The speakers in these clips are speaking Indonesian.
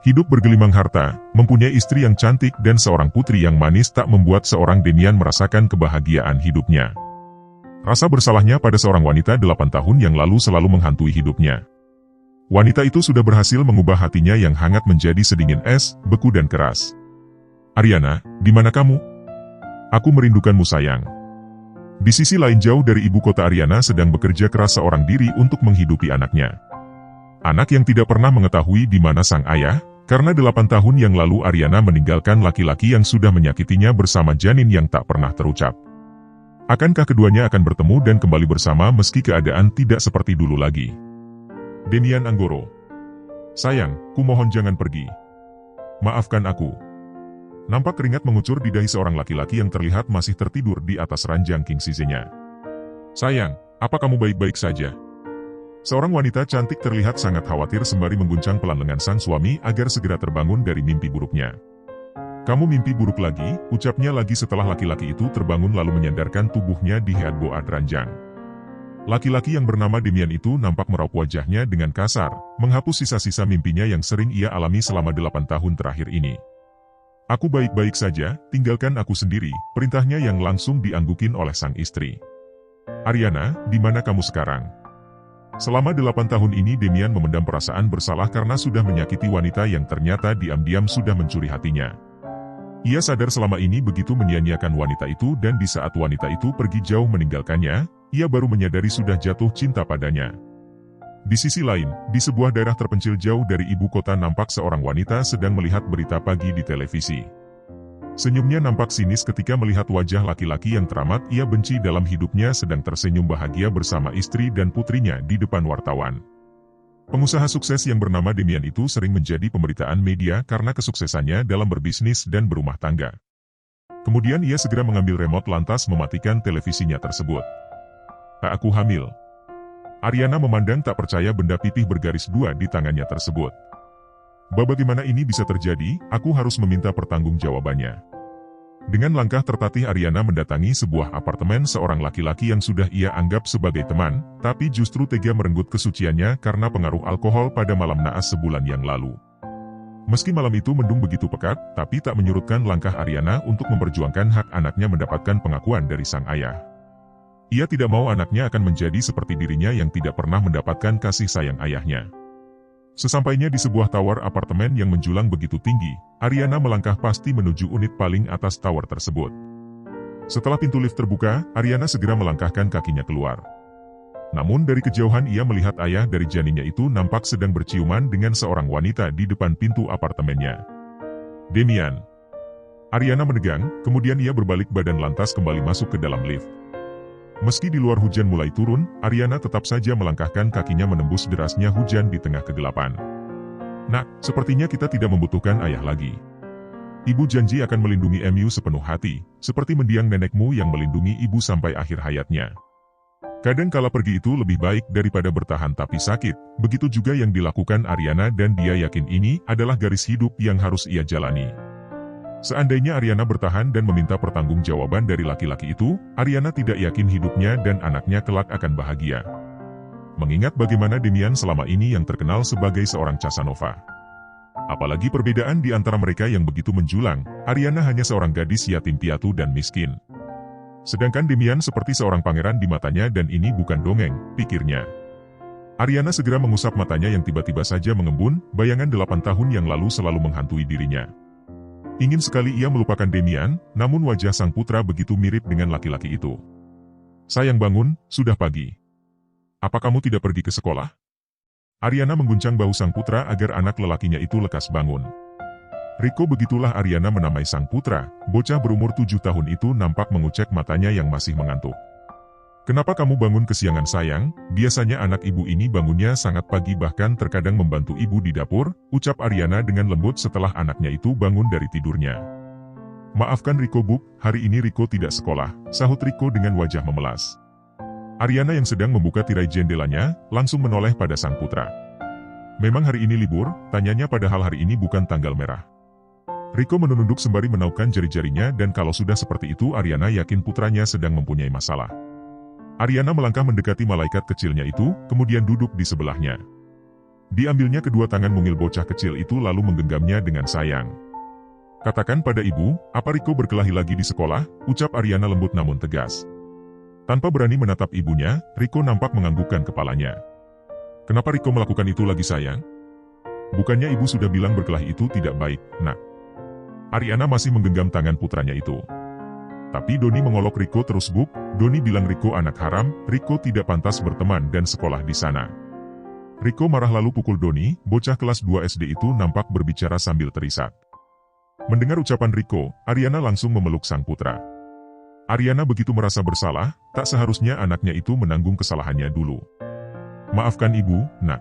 Hidup bergelimang harta, mempunyai istri yang cantik dan seorang putri yang manis tak membuat seorang Demian merasakan kebahagiaan hidupnya. Rasa bersalahnya pada seorang wanita 8 tahun yang lalu selalu menghantui hidupnya. Wanita itu sudah berhasil mengubah hatinya yang hangat menjadi sedingin es, beku dan keras. "Ariana, di mana kamu? Aku merindukanmu sayang." Di sisi lain jauh dari ibu kota, Ariana sedang bekerja keras seorang diri untuk menghidupi anaknya. Anak yang tidak pernah mengetahui di mana sang ayah, karena 8 tahun yang lalu Ariana meninggalkan laki-laki yang sudah menyakitinya bersama janin yang tak pernah terucap. Akankah keduanya akan bertemu dan kembali bersama meski keadaan tidak seperti dulu lagi? Demian Anggoro. "Sayang, kumohon jangan pergi. Maafkan aku." Nampak keringat mengucur di dahi seorang laki-laki yang terlihat masih tertidur di atas ranjang king size-nya. "Sayang, apa kamu baik-baik saja?" Seorang wanita cantik terlihat sangat khawatir sembari mengguncang pelan lengan sang suami agar segera terbangun dari mimpi buruknya. "Kamu mimpi buruk lagi," ucapnya lagi setelah laki-laki itu terbangun lalu menyandarkan tubuhnya di headboard ranjang. Laki-laki yang bernama Demian itu nampak meraup wajahnya dengan kasar, menghapus sisa-sisa mimpinya yang sering ia alami selama 8 tahun terakhir ini. "Aku baik-baik saja, tinggalkan aku sendiri," perintahnya yang langsung dianggukin oleh sang istri. "Ariana, di mana kamu sekarang?" Selama 8 tahun ini Demian memendam perasaan bersalah karena sudah menyakiti wanita yang ternyata diam-diam sudah mencuri hatinya. Ia sadar selama ini begitu menyia-nyiakan wanita itu dan di saat wanita itu pergi jauh meninggalkannya, ia baru menyadari sudah jatuh cinta padanya. Di sisi lain, di sebuah daerah terpencil jauh dari ibu kota nampak seorang wanita sedang melihat berita pagi di televisi. Senyumnya nampak sinis ketika melihat wajah laki-laki yang teramat ia benci dalam hidupnya sedang tersenyum bahagia bersama istri dan putrinya di depan wartawan. Pengusaha sukses yang bernama Demian itu sering menjadi pemberitaan media karena kesuksesannya dalam berbisnis dan berumah tangga. Kemudian ia segera mengambil remote lantas mematikan televisinya tersebut. "Aku hamil." Ariana memandang tak percaya benda pipih bergaris 2 di tangannya tersebut. "Bagaimana ini bisa terjadi? Aku harus meminta pertanggungjawabannya." Dengan langkah tertatih Ariana mendatangi sebuah apartemen seorang laki-laki yang sudah ia anggap sebagai teman, tapi justru tega merenggut kesuciannya karena pengaruh alkohol pada malam naas sebulan yang lalu. Meski malam itu mendung begitu pekat, tapi tak menyurutkan langkah Ariana untuk memperjuangkan hak anaknya mendapatkan pengakuan dari sang ayah. Ia tidak mau anaknya akan menjadi seperti dirinya yang tidak pernah mendapatkan kasih sayang ayahnya. Sesampainya di sebuah tower apartemen yang menjulang begitu tinggi, Ariana melangkah pasti menuju unit paling atas tower tersebut. Setelah pintu lift terbuka, Ariana segera melangkahkan kakinya keluar. Namun dari kejauhan ia melihat ayah dari janinnya itu nampak sedang berciuman dengan seorang wanita di depan pintu apartemennya. "Demian." Ariana menegang, kemudian ia berbalik badan lantas kembali masuk ke dalam lift. Meski di luar hujan mulai turun, Ariana tetap saja melangkahkan kakinya menembus derasnya hujan di tengah kegelapan. "Nak, sepertinya kita tidak membutuhkan ayah lagi. Ibu janji akan melindungi MU sepenuh hati, seperti mendiang nenekmu yang melindungi ibu sampai akhir hayatnya. Kadang kala pergi itu lebih baik daripada bertahan tapi sakit." Begitu juga yang dilakukan Ariana dan dia yakin ini adalah garis hidup yang harus ia jalani. Seandainya Ariana bertahan dan meminta pertanggungjawaban dari laki-laki itu, Ariana tidak yakin hidupnya dan anaknya kelak akan bahagia. Mengingat bagaimana Demian selama ini yang terkenal sebagai seorang Casanova. Apalagi perbedaan di antara mereka yang begitu menjulang, Ariana hanya seorang gadis yatim piatu dan miskin. Sedangkan Demian seperti seorang pangeran di matanya dan ini bukan dongeng, pikirnya. Ariana segera mengusap matanya yang tiba-tiba saja mengembun, bayangan 8 tahun yang lalu selalu menghantui dirinya. Ingin sekali ia melupakan Demian, namun wajah sang putra begitu mirip dengan laki-laki itu. "Sayang bangun, sudah pagi. Apa kamu tidak pergi ke sekolah?" Ariana mengguncang bahu sang putra agar anak lelakinya itu lekas bangun. Rico, begitulah Ariana menamai sang putra, bocah berumur 7 tahun itu nampak mengucek matanya yang masih mengantuk. "Kenapa kamu bangun kesiangan sayang? Biasanya anak ibu ini bangunnya sangat pagi bahkan terkadang membantu ibu di dapur," ucap Ariana dengan lembut setelah anaknya itu bangun dari tidurnya. "Maafkan Rico Bu, hari ini Rico tidak sekolah," sahut Rico dengan wajah memelas. Ariana yang sedang membuka tirai jendelanya, langsung menoleh pada sang putra. "Memang hari ini libur?" tanyanya padahal hari ini bukan tanggal merah. Rico menunduk sembari menaukkan jari-jarinya dan kalau sudah seperti itu Ariana yakin putranya sedang mempunyai masalah. Ariana melangkah mendekati malaikat kecilnya itu, kemudian duduk di sebelahnya. Diambilnya kedua tangan mungil bocah kecil itu lalu menggenggamnya dengan sayang. Katakan pada ibu, apa Riko berkelahi lagi di sekolah? Ucap Ariana lembut namun tegas. Tanpa berani menatap ibunya, Riko nampak menganggukkan kepalanya. Kenapa Riko melakukan itu lagi sayang? Bukannya ibu sudah bilang berkelahi itu tidak baik, nak? Ariana masih menggenggam tangan putranya itu. Tapi Doni mengolok Riko terus. Buk, Doni bilang Riko anak haram, Riko tidak pantas berteman dan sekolah di sana. Riko marah lalu pukul Doni. Bocah kelas 2 SD itu nampak berbicara sambil terisak. Mendengar ucapan Riko, Ariana langsung memeluk sang putra. Ariana begitu merasa bersalah, tak seharusnya anaknya itu menanggung kesalahannya dulu. Maafkan ibu, nak.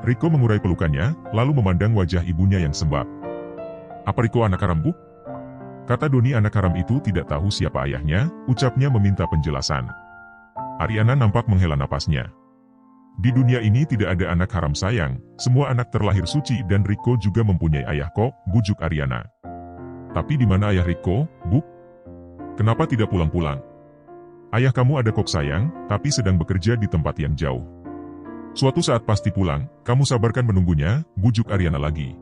Riko mengurai pelukannya, lalu memandang wajah ibunya yang sembab. Apa Riko anak haram, Bu? Kata Doni anak haram itu tidak tahu siapa ayahnya, ucapnya meminta penjelasan. Ariana nampak menghela napasnya. Di dunia ini tidak ada anak haram sayang, semua anak terlahir suci dan Riko juga mempunyai ayah kok, bujuk Ariana. Tapi di mana ayah Riko, Bu? Kenapa tidak pulang-pulang? Ayah kamu ada kok sayang, tapi sedang bekerja di tempat yang jauh. Suatu saat pasti pulang, kamu sabarkan menunggunya, bujuk Ariana lagi.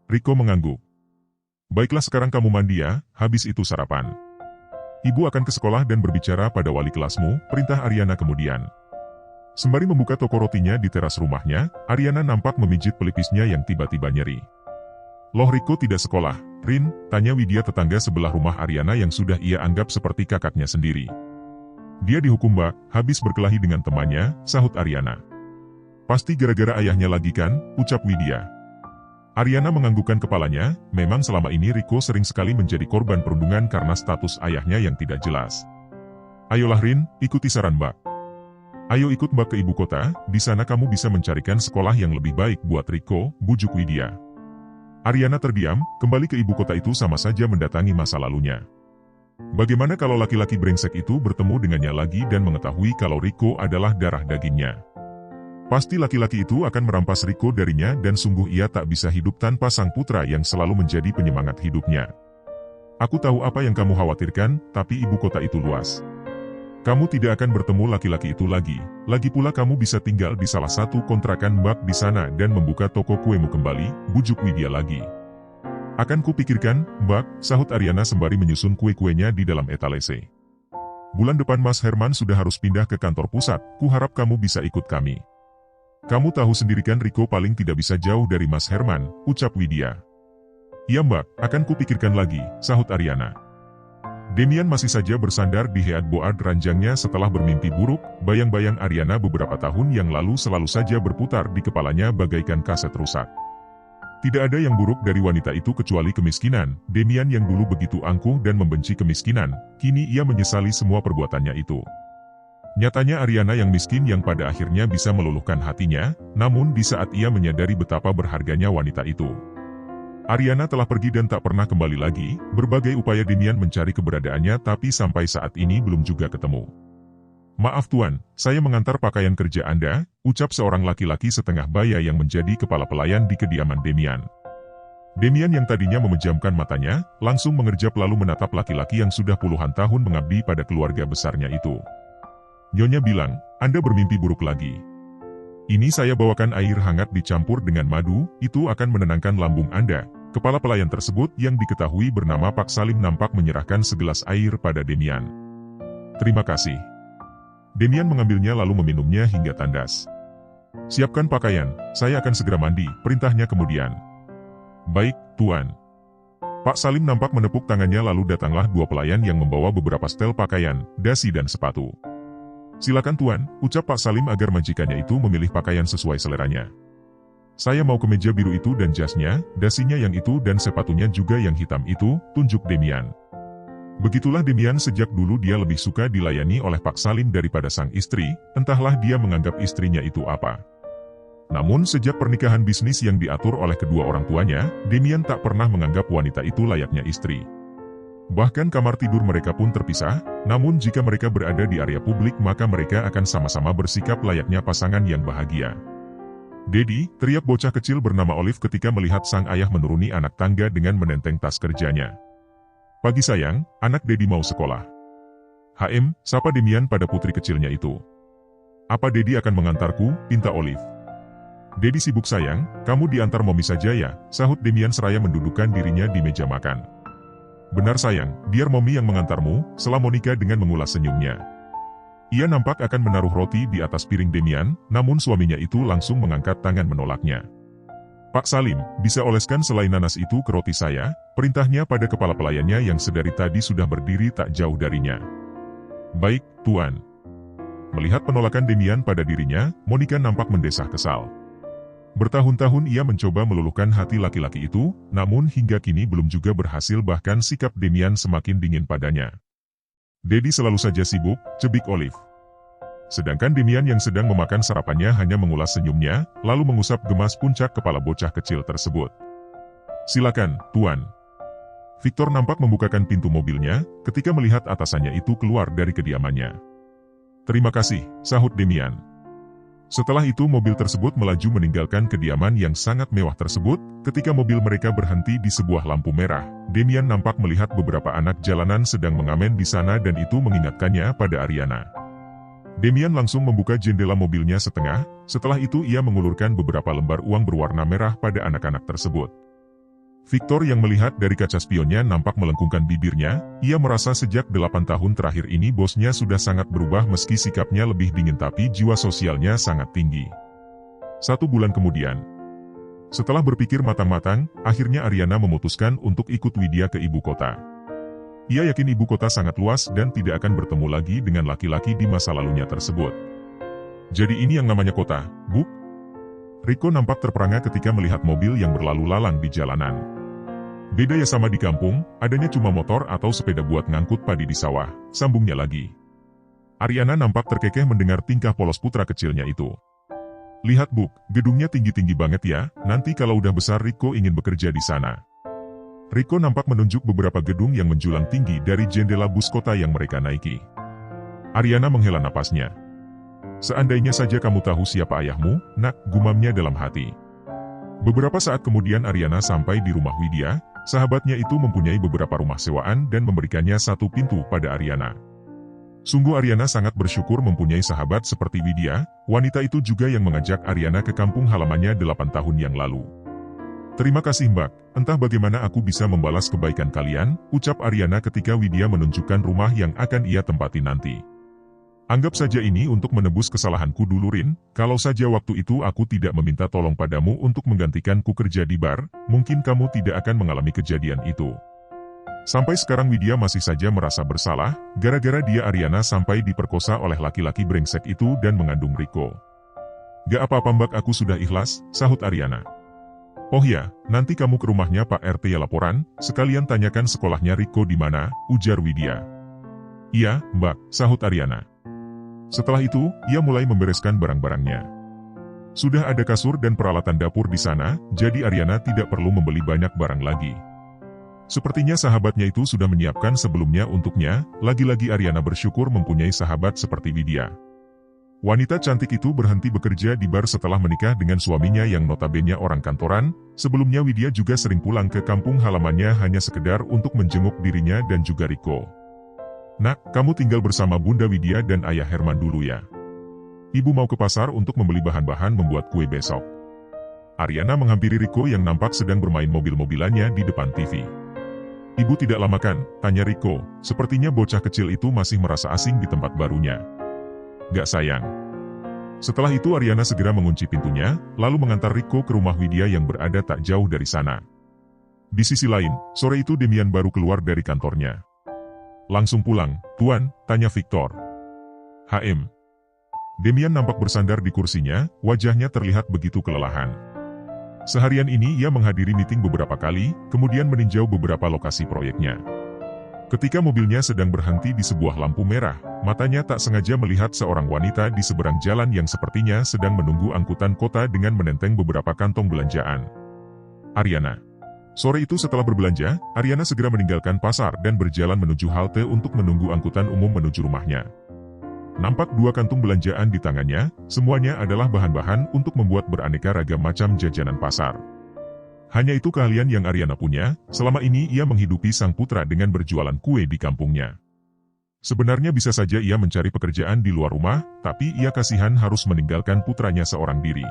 Riko mengangguk. Baiklah sekarang kamu mandi ya, habis itu sarapan. Ibu akan ke sekolah dan berbicara pada wali kelasmu, perintah Ariana kemudian. Sembari membuka toko rotinya di teras rumahnya, Ariana nampak memijit pelipisnya yang tiba-tiba nyeri. Loh Riko tidak sekolah, Rin? Tanya Widya tetangga sebelah rumah Ariana yang sudah ia anggap seperti kakaknya sendiri. Dia dihukum Mbak, habis berkelahi dengan temannya, sahut Ariana. Pasti gara-gara ayahnya lagi kan, ucap Widya. Ariana menganggukkan kepalanya, memang selama ini Riko sering sekali menjadi korban perundungan karena status ayahnya yang tidak jelas. Ayolah Rin, ikuti saran Mbak. Ayo ikut Mbak ke ibu kota, di sana kamu bisa mencarikan sekolah yang lebih baik buat Riko, bujuk Widya. Ariana terdiam, kembali ke ibu kota itu sama saja mendatangi masa lalunya. Bagaimana kalau laki-laki brengsek itu bertemu dengannya lagi dan mengetahui kalau Riko adalah darah dagingnya? Pasti laki-laki itu akan merampas Riko darinya dan sungguh ia tak bisa hidup tanpa sang putra yang selalu menjadi penyemangat hidupnya. Aku tahu apa yang kamu khawatirkan, tapi ibu kota itu luas. Kamu tidak akan bertemu laki-laki itu lagi pula kamu bisa tinggal di salah satu kontrakan Mbak di sana dan membuka toko kuemu kembali, bujuk Widya lagi. Akan kupikirkan, Mbak, sahut Ariana sembari menyusun kue-kuenya di dalam etalase. Bulan depan Mas Herman sudah harus pindah ke kantor pusat, kuharap kamu bisa ikut kami. Kamu tahu sendiri kan Riko paling tidak bisa jauh dari Mas Herman, ucap Widya. Iya Mbak, akan kupikirkan lagi, sahut Ariana. Demian masih saja bersandar di head board ranjangnya setelah bermimpi buruk, bayang-bayang Ariana beberapa tahun yang lalu selalu saja berputar di kepalanya bagaikan kaset rusak. Tidak ada yang buruk dari wanita itu kecuali kemiskinan. Demian yang dulu begitu angkuh dan membenci kemiskinan, kini ia menyesali semua perbuatannya itu. Nyatanya Ariana yang miskin yang pada akhirnya bisa meluluhkan hatinya, namun di saat ia menyadari betapa berharganya wanita itu. Ariana telah pergi dan tak pernah kembali lagi, berbagai upaya Demian mencari keberadaannya tapi sampai saat ini belum juga ketemu. Maaf Tuan, saya mengantar pakaian kerja Anda, ucap seorang laki-laki setengah baya yang menjadi kepala pelayan di kediaman Demian. Demian yang tadinya memejamkan matanya, langsung mengerjap lalu menatap laki-laki yang sudah puluhan tahun mengabdi pada keluarga besarnya itu. Nyonya bilang, Anda bermimpi buruk lagi. Ini saya bawakan air hangat dicampur dengan madu, itu akan menenangkan lambung Anda. Kepala pelayan tersebut yang diketahui bernama Pak Salim nampak menyerahkan segelas air pada Demian. Terima kasih. Demian mengambilnya lalu meminumnya hingga tandas. Siapkan pakaian, saya akan segera mandi, perintahnya kemudian. Baik, Tuan. Pak Salim nampak menepuk tangannya lalu datanglah dua pelayan yang membawa beberapa setel pakaian, dasi dan sepatu. Silakan Tuan, ucap Pak Salim agar majikannya itu memilih pakaian sesuai seleranya. Saya mau kemeja biru itu dan jasnya, dasinya yang itu dan sepatunya juga yang hitam itu, tunjuk Demian. Begitulah Demian sejak dulu dia lebih suka dilayani oleh Pak Salim daripada sang istri, entahlah dia menganggap istrinya itu apa. Namun sejak pernikahan bisnis yang diatur oleh kedua orang tuanya, Demian tak pernah menganggap wanita itu layaknya istri. Bahkan kamar tidur mereka pun terpisah, namun jika mereka berada di area publik maka mereka akan sama-sama bersikap layaknya pasangan yang bahagia. Dedi, teriak bocah kecil bernama Olive ketika melihat sang ayah menuruni anak tangga dengan menenteng tas kerjanya. Pagi sayang, anak Dedi mau sekolah. Sapa Demian pada putri kecilnya itu. Apa Dedi akan mengantarku? Pinta Olive. Dedi sibuk sayang, kamu diantar Momi saja ya, sahut Demian seraya mendudukkan dirinya di meja makan. Benar sayang, biar Momi yang mengantarmu, sela Monica dengan mengulas senyumnya. Ia nampak akan menaruh roti di atas piring Demian, namun suaminya itu langsung mengangkat tangan menolaknya. Pak Salim, bisa oleskan selai nanas itu ke roti saya, perintahnya pada kepala pelayannya yang sedari tadi sudah berdiri tak jauh darinya. Baik, Tuan. Melihat penolakan Demian pada dirinya, Monica nampak mendesah kesal. Bertahun-tahun ia mencoba meluluhkan hati laki-laki itu, namun hingga kini belum juga berhasil, bahkan sikap Demian semakin dingin padanya. Dedi selalu saja sibuk, cebik Olive. Sedangkan Demian yang sedang memakan sarapannya hanya mengulas senyumnya, lalu mengusap gemas puncak kepala bocah kecil tersebut. Silakan, Tuan. Victor nampak membukakan pintu mobilnya, ketika melihat atasannya itu keluar dari kediamannya. Terima kasih, sahut Demian. Setelah itu mobil tersebut melaju meninggalkan kediaman yang sangat mewah tersebut. Ketika mobil mereka berhenti di sebuah lampu merah, Demian nampak melihat beberapa anak jalanan sedang mengamen di sana dan itu mengingatkannya pada Ariana. Demian langsung membuka jendela mobilnya setengah, setelah itu ia mengulurkan beberapa lembar uang berwarna merah pada anak-anak tersebut. Victor yang melihat dari kaca spionnya nampak melengkungkan bibirnya, ia merasa sejak 8 tahun terakhir ini bosnya sudah sangat berubah meski sikapnya lebih dingin tapi jiwa sosialnya sangat tinggi. 1 bulan kemudian, setelah berpikir matang-matang, akhirnya Ariana memutuskan untuk ikut Widya ke ibu kota. Ia yakin ibu kota sangat luas dan tidak akan bertemu lagi dengan laki-laki di masa lalunya tersebut. Jadi ini yang namanya kota, Bu? Rico nampak terperangah ketika melihat mobil yang berlalu lalang di jalanan. Beda ya sama di kampung, adanya cuma motor atau sepeda buat ngangkut padi di sawah, sambungnya lagi. Ariana nampak terkekeh mendengar tingkah polos putra kecilnya itu. Lihat Bu, gedungnya tinggi-tinggi banget ya, nanti kalau udah besar Rico ingin bekerja di sana. Rico nampak menunjuk beberapa gedung yang menjulang tinggi dari jendela bus kota yang mereka naiki. Ariana menghela napasnya. Seandainya saja kamu tahu siapa ayahmu, nak, gumamnya dalam hati. Beberapa saat kemudian Ariana sampai di rumah Widya, sahabatnya itu mempunyai beberapa rumah sewaan dan memberikannya 1 pintu pada Ariana. Sungguh Ariana sangat bersyukur mempunyai sahabat seperti Widya, wanita itu juga yang mengajak Ariana ke kampung halamannya 8 tahun yang lalu. Terima kasih Mbak, entah bagaimana aku bisa membalas kebaikan kalian, ucap Ariana ketika Widya menunjukkan rumah yang akan ia tempati nanti. Anggap saja ini untuk menebus kesalahanku dulu Rin, kalau saja waktu itu aku tidak meminta tolong padamu untuk menggantikanku kerja di bar, mungkin kamu tidak akan mengalami kejadian itu. Sampai sekarang Widya masih saja merasa bersalah, gara-gara dia Ariana sampai diperkosa oleh laki-laki brengsek itu dan mengandung Rico. Gak apa-apa Mbak, aku sudah ikhlas, sahut Ariana. Oh ya, nanti kamu ke rumahnya Pak RT ya laporan, sekalian tanyakan sekolahnya Rico di mana, ujar Widya. Iya, Mbak, sahut Ariana. Setelah itu, ia mulai membereskan barang-barangnya. Sudah ada kasur dan peralatan dapur di sana, jadi Ariana tidak perlu membeli banyak barang lagi. Sepertinya sahabatnya itu sudah menyiapkan sebelumnya untuknya, lagi-lagi Ariana bersyukur mempunyai sahabat seperti Widya. Wanita cantik itu berhenti bekerja di bar setelah menikah dengan suaminya yang notabene orang kantoran. Sebelumnya Widya juga sering pulang ke kampung halamannya hanya sekedar untuk menjenguk dirinya dan juga Rico. Nak, kamu tinggal bersama Bunda Widya dan Ayah Herman dulu ya. Ibu mau ke pasar untuk membeli bahan-bahan membuat kue besok. Ariana menghampiri Rico yang nampak sedang bermain mobil-mobilannya di depan TV. Ibu tidak lama kan? Tanya Rico, sepertinya bocah kecil itu masih merasa asing di tempat barunya. Gak sayang. Setelah itu Ariana segera mengunci pintunya, lalu mengantar Rico ke rumah Widya yang berada tak jauh dari sana. Di sisi lain, sore itu Demian baru keluar dari kantornya. Langsung pulang, Tuan, tanya Victor. HM. Demian nampak bersandar di kursinya, wajahnya terlihat begitu kelelahan. Seharian ini ia menghadiri meeting beberapa kali, kemudian meninjau beberapa lokasi proyeknya. Ketika mobilnya sedang berhenti di sebuah lampu merah, matanya tak sengaja melihat seorang wanita di seberang jalan yang sepertinya sedang menunggu angkutan kota dengan menenteng beberapa kantong belanjaan. Ariana. Sore itu setelah berbelanja, Ariana segera meninggalkan pasar dan berjalan menuju halte untuk menunggu angkutan umum menuju rumahnya. Nampak 2 kantung belanjaan di tangannya, semuanya adalah bahan-bahan untuk membuat beraneka ragam macam jajanan pasar. Hanya itu keahlian yang Ariana punya, selama ini ia menghidupi sang putra dengan berjualan kue di kampungnya. Sebenarnya bisa saja ia mencari pekerjaan di luar rumah, tapi ia kasihan harus meninggalkan putranya seorang diri.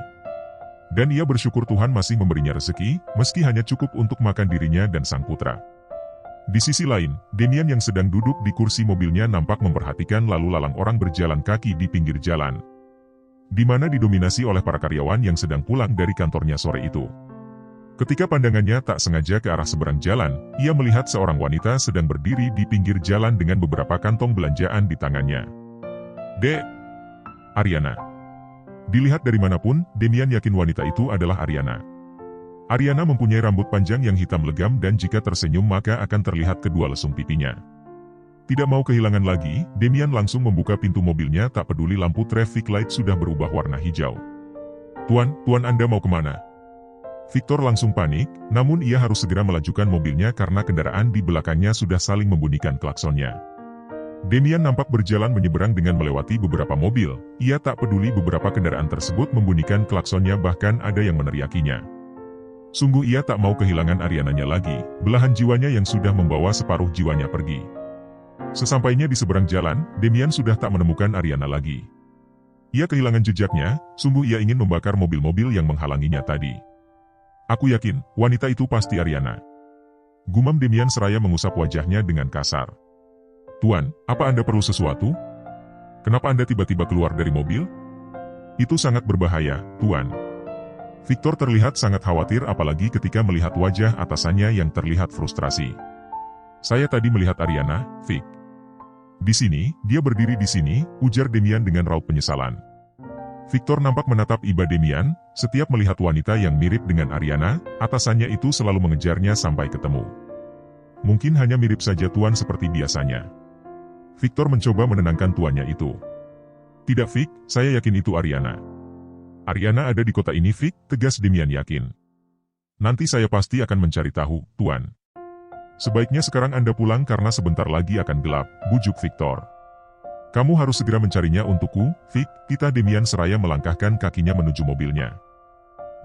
Dan ia bersyukur Tuhan masih memberinya rezeki, meski hanya cukup untuk makan dirinya dan sang putra. Di sisi lain, Demian yang sedang duduk di kursi mobilnya nampak memperhatikan lalu lalang orang berjalan kaki di pinggir jalan, di mana didominasi oleh para karyawan yang sedang pulang dari kantornya sore itu. Ketika pandangannya tak sengaja ke arah seberang jalan, ia melihat seorang wanita sedang berdiri di pinggir jalan dengan beberapa kantong belanjaan di tangannya. Dek! Ariana. Dilihat dari manapun, Demian yakin wanita itu adalah Ariana. Ariana mempunyai rambut panjang yang hitam legam dan jika tersenyum maka akan terlihat kedua lesung pipinya. Tidak mau kehilangan lagi, Demian langsung membuka pintu mobilnya tak peduli lampu traffic light sudah berubah warna hijau. Tuan Anda mau kemana? Victor langsung panik, namun ia harus segera melajukan mobilnya karena kendaraan di belakangnya sudah saling membunyikan klaksonnya. Demian nampak berjalan menyeberang dengan melewati beberapa mobil, ia tak peduli beberapa kendaraan tersebut membunyikan klaksonnya bahkan ada yang meneriakinya. Sungguh ia tak mau kehilangan Ariananya lagi, belahan jiwanya yang sudah membawa separuh jiwanya pergi. Sesampainya di seberang jalan, Demian sudah tak menemukan Ariana lagi. Ia kehilangan jejaknya, sungguh ia ingin membakar mobil-mobil yang menghalanginya tadi. Aku yakin, wanita itu pasti Ariana. Gumam Demian seraya mengusap wajahnya dengan kasar. Tuan, apa Anda perlu sesuatu? Kenapa Anda tiba-tiba keluar dari mobil? Itu sangat berbahaya, Tuan. Victor terlihat sangat khawatir apalagi ketika melihat wajah atasannya yang terlihat frustrasi. Saya tadi melihat Ariana, Vic. Di sini, dia berdiri di sini, ujar Demian dengan raut penyesalan. Victor nampak menatap iba Demian, setiap melihat wanita yang mirip dengan Ariana, atasannya itu selalu mengejarnya sampai ketemu. Mungkin hanya mirip saja Tuan seperti biasanya. Victor mencoba menenangkan tuannya itu. Tidak Vic, saya yakin itu Ariana. Ariana ada di kota ini Vic, tegas Demian yakin. Nanti saya pasti akan mencari tahu, Tuan. Sebaiknya sekarang Anda pulang karena sebentar lagi akan gelap, bujuk Victor. Kamu harus segera mencarinya untukku, Vic, kita Demian seraya melangkahkan kakinya menuju mobilnya.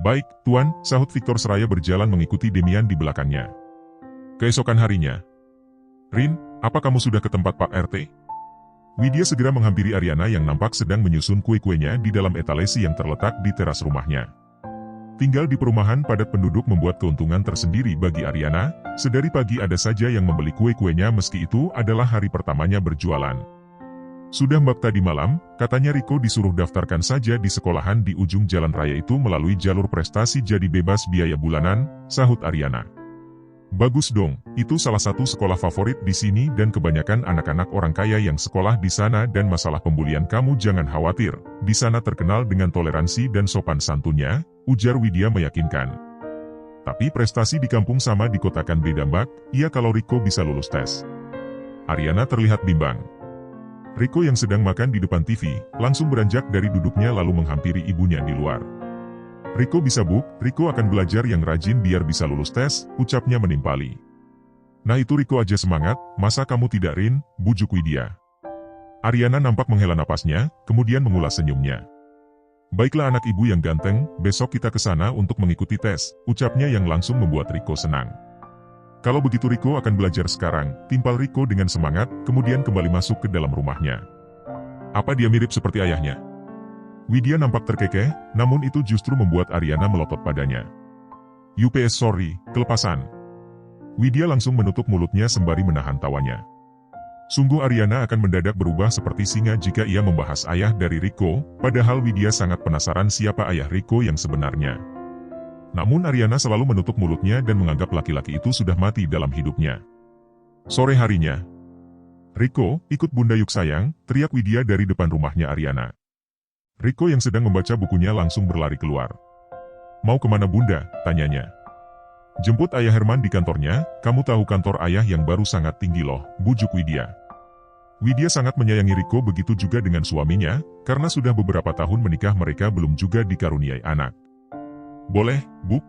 Baik, Tuan, sahut Victor seraya berjalan mengikuti Demian di belakangnya. Keesokan harinya. Rin, apa kamu sudah ke tempat Pak RT? Widya segera menghampiri Ariana yang nampak sedang menyusun kue-kuenya di dalam etalase yang terletak di teras rumahnya. Tinggal di perumahan padat penduduk membuat keuntungan tersendiri bagi Ariana, sedari pagi ada saja yang membeli kue-kuenya meski itu adalah hari pertamanya berjualan. Sudah mbak tadi malam, katanya Riko disuruh daftarkan saja di sekolahan di ujung jalan raya itu melalui jalur prestasi jadi bebas biaya bulanan, sahut Ariana. Bagus dong, itu salah satu sekolah favorit di sini dan kebanyakan anak-anak orang kaya yang sekolah di sana dan masalah pembulian kamu jangan khawatir, di sana terkenal dengan toleransi dan sopan santunnya, ujar Widya meyakinkan. Tapi prestasi di kampung sama dikotakan beda mbak, iya kalau Riko bisa lulus tes. Ariana terlihat bimbang. Riko yang sedang makan di depan TV, langsung beranjak dari duduknya lalu menghampiri ibunya di luar. Riko bisa Bu, Riko akan belajar yang rajin biar bisa lulus tes, ucapnya menimpali. Nah itu Riko aja semangat, masa kamu tidak Rin, bujuk Widya. Ariana nampak menghela napasnya, kemudian mengulas senyumnya. Baiklah anak ibu yang ganteng, besok kita ke sana untuk mengikuti tes, ucapnya yang langsung membuat Riko senang. Kalau begitu Riko akan belajar sekarang, timpal Riko dengan semangat, kemudian kembali masuk ke dalam rumahnya. Apa dia mirip seperti ayahnya? Widya nampak terkekeh, namun itu justru membuat Ariana melotot padanya. UPS sorry, kelepasan. Widya langsung menutup mulutnya sembari menahan tawanya. Sungguh Ariana akan mendadak berubah seperti singa jika ia membahas ayah dari Riko, padahal Widya sangat penasaran siapa ayah Riko yang sebenarnya. Namun Ariana selalu menutup mulutnya dan menganggap laki-laki itu sudah mati dalam hidupnya. Sore harinya. Riko, ikut Bunda yuk sayang, teriak Widya dari depan rumahnya Ariana. Riko yang sedang membaca bukunya langsung berlari keluar. Mau kemana Bunda? Tanyanya. Jemput ayah Herman di kantornya, kamu tahu kantor ayah yang baru sangat tinggi loh, bujuk Widya. Widya sangat menyayangi Riko begitu juga dengan suaminya, karena sudah beberapa tahun menikah mereka belum juga dikaruniai anak. Boleh, Bu?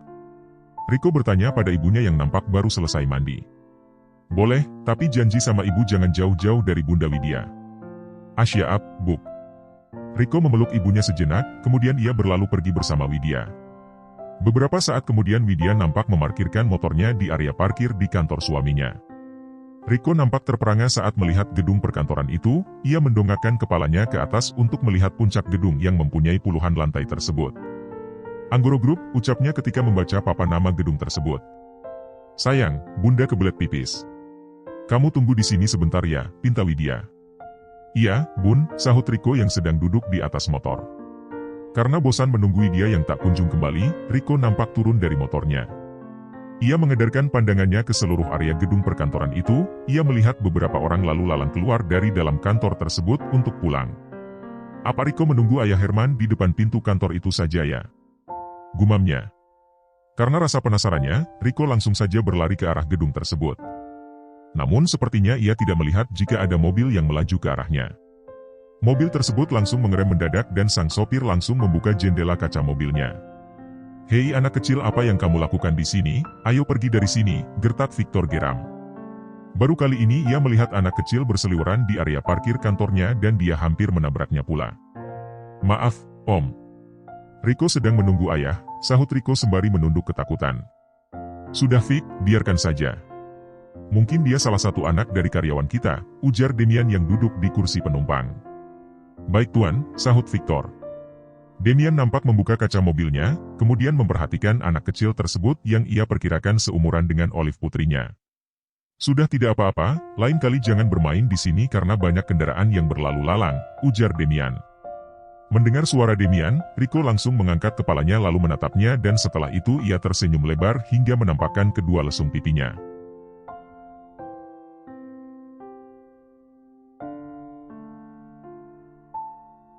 Riko bertanya pada ibunya yang nampak baru selesai mandi. Boleh, tapi janji sama ibu jangan jauh-jauh dari Bunda Widya. Siap, Bu. Riko memeluk ibunya sejenak, kemudian ia berlalu pergi bersama Widya. Beberapa saat kemudian Widya nampak memarkirkan motornya di area parkir di kantor suaminya. Rico nampak terperangah saat melihat gedung perkantoran itu. Ia mendongakkan kepalanya ke atas untuk melihat puncak gedung yang mempunyai puluhan lantai tersebut. "Anggoro Group," ucapnya ketika membaca papan nama gedung tersebut. "Sayang, Bunda kebelet pipis. Kamu tunggu di sini sebentar ya," pinta Widya. "Iya, Bun," sahut Rico yang sedang duduk di atas motor. Karena bosan menunggu Widya yang tak kunjung kembali, Rico nampak turun dari motornya. Ia mengedarkan pandangannya ke seluruh area gedung perkantoran itu. Ia melihat beberapa orang lalu lalang keluar dari dalam kantor tersebut untuk pulang. "Apa Rico menunggu Ayah Herman di depan pintu kantor itu saja ya?" gumamnya. Karena rasa penasarannya, Rico langsung saja berlari ke arah gedung tersebut. Namun sepertinya ia tidak melihat jika ada mobil yang melaju ke arahnya. Mobil tersebut langsung mengerem mendadak dan sang sopir langsung membuka jendela kaca mobilnya. "Hei anak kecil, apa yang kamu lakukan di sini? Ayo pergi dari sini," gertak Victor geram. Baru kali ini ia melihat anak kecil berseliweran di area parkir kantornya dan dia hampir menabraknya pula. "Maaf, Om. Rico sedang menunggu ayah," sahut Rico sembari menunduk ketakutan. "Sudah Vic, biarkan saja. Mungkin dia salah satu anak dari karyawan kita," ujar Demian yang duduk di kursi penumpang. "Baik Tuan," sahut Victor. Demian nampak membuka kaca mobilnya, kemudian memperhatikan anak kecil tersebut yang ia perkirakan seumuran dengan Olive putrinya. "Sudah tidak apa-apa, lain kali jangan bermain di sini karena banyak kendaraan yang berlalu lalang," ujar Demian. Mendengar suara Demian, Rico langsung mengangkat kepalanya lalu menatapnya dan setelah itu ia tersenyum lebar hingga menampakkan kedua lesung pipinya.